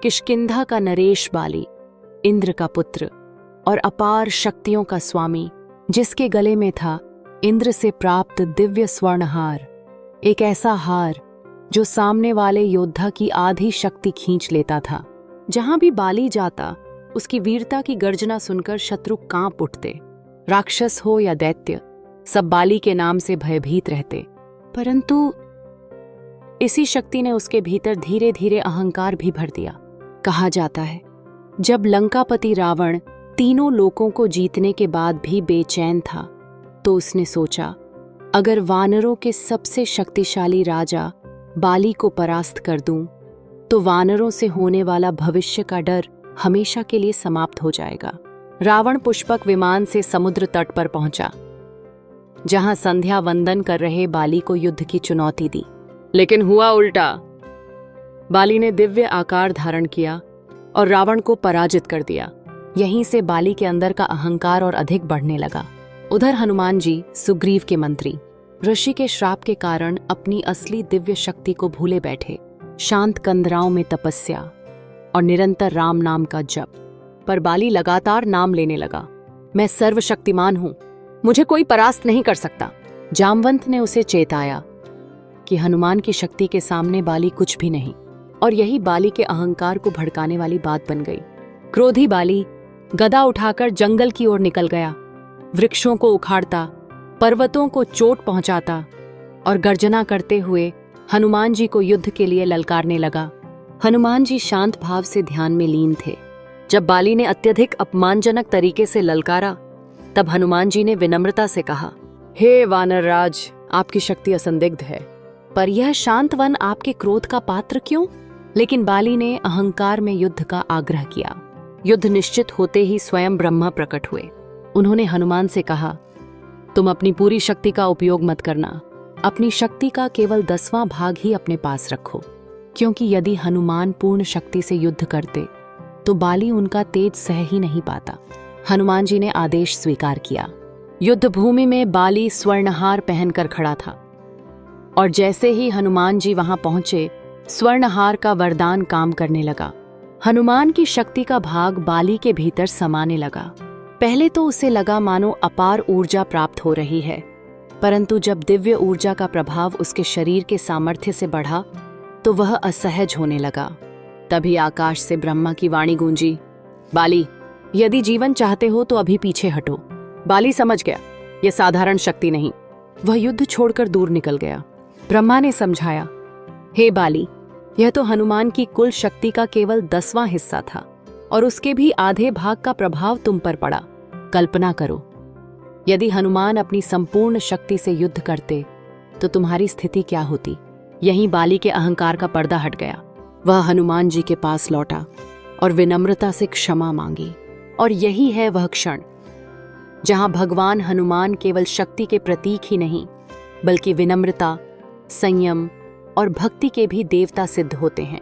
किष्किंधा का नरेश बाली, इंद्र का पुत्र और अपार शक्तियों का स्वामी, जिसके गले में था इंद्र से प्राप्त दिव्य स्वर्णहार, एक ऐसा हार जो सामने वाले योद्धा की आधी शक्ति खींच लेता था। जहां भी बाली जाता, उसकी वीरता की गर्जना सुनकर शत्रु कांप उठते। राक्षस हो या दैत्य, सब बाली के नाम से भयभीत रहते। परंतु इसी शक्ति ने उसके भीतर धीरे धीरे अहंकार भी भर दिया। कहा जाता है, जब लंकापति रावण तीनों लोकों को जीतने के बाद भी बेचैन था, तो उसने सोचा, अगर वानरों के सबसे शक्तिशाली राजा बाली को परास्त कर दूं, तो वानरों से होने वाला भविष्य का डर हमेशा के लिए समाप्त हो जाएगा। रावण पुष्पक विमान से समुद्र तट पर पहुंचा, जहां संध्या वंदन कर रहे बाली को युद्ध की चुनौती दी। लेकिन हुआ उल्टा। बाली ने दिव्य आकार धारण किया और रावण को पराजित कर दिया। यहीं से बाली के अंदर का अहंकार और अधिक बढ़ने लगा। उधर हनुमान जी, सुग्रीव के मंत्री, ऋषि के श्राप के कारण अपनी असली दिव्य शक्ति को भूले बैठे। शांत कंदराओं में तपस्या और निरंतर राम नाम का जप। पर बाली लगातार नाम लेने लगा, मैं सर्वशक्तिमान हूं, मुझे कोई परास्त नहीं कर सकता। जामवंत ने उसे चेताया कि हनुमान की शक्ति के सामने बाली कुछ भी नहीं, और यही बाली के अहंकार को भड़काने वाली बात बन गई। क्रोधी बाली गदा उठाकर जंगल की ओर निकल गया। वृक्षों को उखाड़ता, पर्वतों को चोट पहुंचाता और गर्जना करते हुए हनुमान जी को युद्ध के लिए ललकारने लगा। हनुमान जी शांत भाव से ध्यान में लीन थे। जब बाली ने अत्यधिक अपमानजनक तरीके से ललकारा, तब हनुमान जी ने विनम्रता से कहा, हे वानरराज, आपकी शक्ति असंदिग्ध है, पर यह शांत वन आपके क्रोध का पात्र क्यों? लेकिन बाली ने अहंकार में युद्ध का आग्रह किया। युद्ध निश्चित होते ही स्वयं ब्रह्मा प्रकट हुए। उन्होंने हनुमान से कहा, तुम अपनी पूरी शक्ति का उपयोग मत करना, अपनी शक्ति का केवल 10वां भाग ही अपने पास रखो, क्योंकि यदि हनुमान पूर्ण शक्ति से युद्ध करते तो बाली उनका तेज सह ही नहीं पाता। हनुमान जी ने आदेश स्वीकार किया। युद्ध भूमि में बाली स्वर्णहार पहनकर खड़ा था, और जैसे ही हनुमान जी वहां पहुंचे, स्वर्णहार का वरदान काम करने लगा। हनुमान की शक्ति का भाग बाली के भीतर समाने लगा। पहले तो उसे लगा मानो अपार ऊर्जा प्राप्त हो रही है, परंतु जब दिव्य ऊर्जा का प्रभाव उसके शरीर के सामर्थ्य से बढ़ा, तो वह असहज होने लगा। तभी आकाश से ब्रह्मा की वाणी गूंजी, बाली, यदि जीवन चाहते हो तो अभी पीछे हटो। बाली समझ गया, यह साधारण शक्ति नहीं। वह युद्ध छोड़कर दूर निकल गया। ब्रह्मा ने समझाया, हे बाली, यह तो हनुमान की कुल शक्ति का केवल 10वां हिस्सा था, और उसके भी आधे भाग का प्रभाव तुम पर पड़ा। कल्पना करो, यदि हनुमान अपनी संपूर्ण शक्ति से युद्ध करते तो तुम्हारी स्थिति क्या होती? यहीं बाली के अहंकार का पर्दा हट गया। वह हनुमान जी के पास लौटा और विनम्रता से क्षमा मांगी। और यही है वह क्षण जहां भगवान हनुमान केवल शक्ति के प्रतीक ही नहीं, बल्कि विनम्रता, संयम और भक्ति के भी देवता सिद्ध होते हैं।